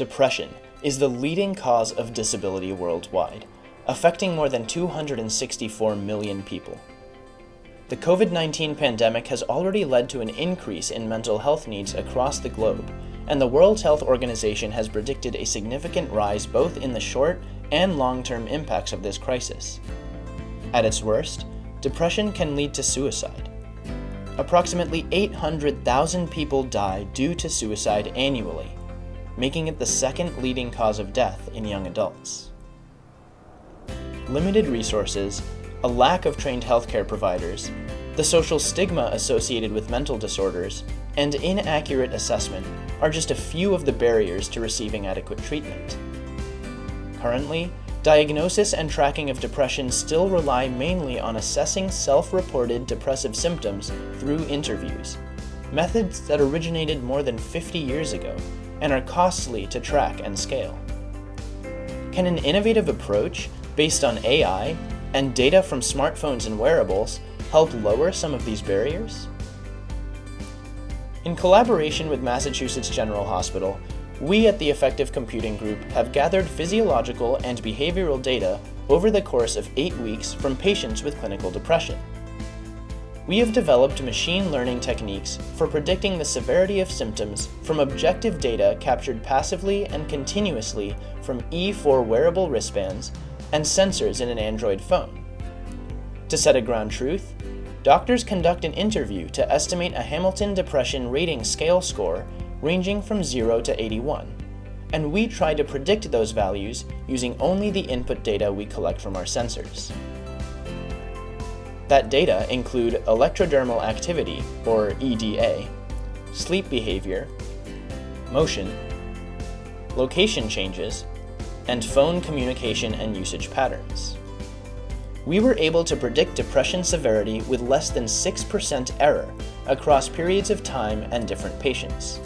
Depression is the leading cause of disability worldwide, affecting more than 264 million people. The COVID-19 pandemic has already led to an increase in mental health needs across the globe, and the World Health Organization has predicted a significant rise both in the short and long-term impacts of this crisis. At its worst, depression can lead to suicide. Approximately 800,000 people die due to suicide annually, making it the second leading cause of death in young adults. Limited resources, a lack of trained healthcare providers, the social stigma associated with mental disorders, and inaccurate assessment are just a few of the barriers to receiving adequate treatment. Currently, diagnosis and tracking of depression still rely mainly on assessing self-reported depressive symptoms through interviews, methods that originated more than 50 years ago and are costly to track and scale. Can an innovative approach based on AI and data from smartphones and wearables help lower some of these barriers? In collaboration with Massachusetts General Hospital, we at the Effective Computing Group have gathered physiological and behavioral data over the course of 8 weeks from patients with clinical depression. We have developed machine learning techniques for predicting the severity of symptoms from objective data captured passively and continuously from E4 wearable wristbands and sensors in an Android phone. To set a ground truth, doctors conduct an interview to estimate a Hamilton Depression Rating Scale score ranging from 0 to 81, and we try to predict those values using only the input data we collect from our sensors. That data include electrodermal activity, or EDA, sleep behavior, motion, location changes, and phone communication and usage patterns. We were able to predict depression severity with less than 6% error across periods of time and different patients.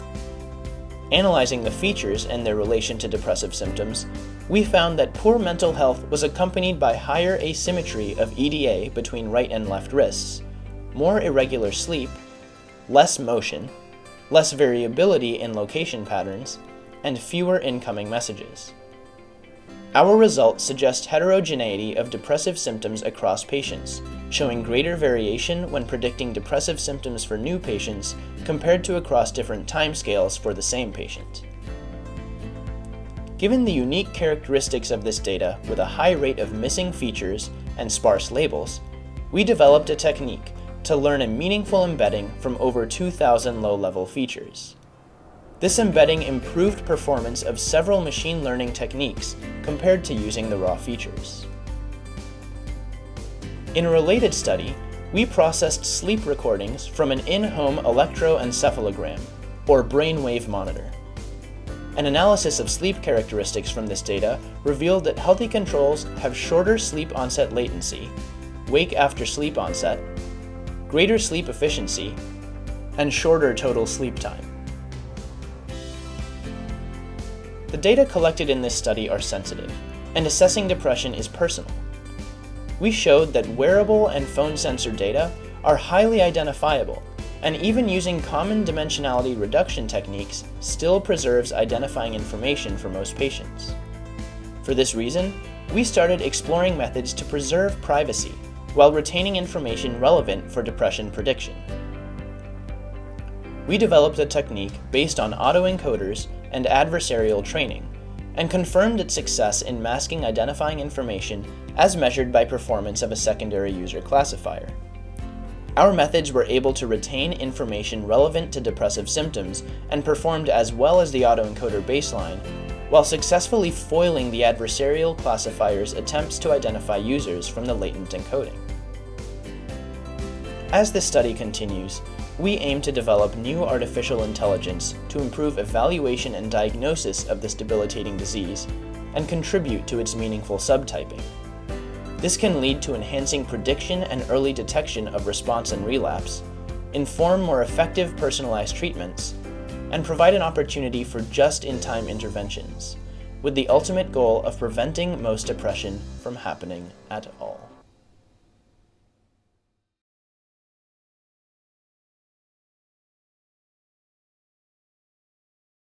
Analyzing the features and their relation to depressive symptoms, we found that poor mental health was accompanied by higher asymmetry of EDA between right and left wrists, more irregular sleep, less motion, less variability in location patterns, and fewer incoming messages. Our results suggest heterogeneity of depressive symptoms across patients, showing greater variation when predicting depressive symptoms for new patients compared to across different timescales for the same patient. Given the unique characteristics of this data with a high rate of missing features and sparse labels, we developed a technique to learn a meaningful embedding from over 2,000 low-level features. This embedding improved performance of several machine learning techniques compared to using the raw features. In a related study, we processed sleep recordings from an in-home electroencephalogram, or brainwave monitor. An analysis of sleep characteristics from this data revealed that healthy controls have shorter sleep onset latency, wake after sleep onset, greater sleep efficiency, and shorter total sleep time. The data collected in this study are sensitive, and assessing depression is personal. We showed that wearable and phone sensor data are highly identifiable, and even using common dimensionality reduction techniques still preserves identifying information for most patients. For this reason, we started exploring methods to preserve privacy while retaining information relevant for depression prediction. We developed a technique based on autoencoders and adversarial training, and confirmed its success in masking identifying information as measured by performance of a secondary user classifier. Our methods were able to retain information relevant to depressive symptoms and performed as well as the autoencoder baseline, while successfully foiling the adversarial classifier's attempts to identify users from the latent encoding. As the study continues, we aim to develop new artificial intelligence to improve evaluation and diagnosis of this debilitating disease and contribute to its meaningful subtyping. This can lead to enhancing prediction and early detection of response and relapse, inform more effective personalized treatments, and provide an opportunity for just-in-time interventions, with the ultimate goal of preventing most depression from happening at all.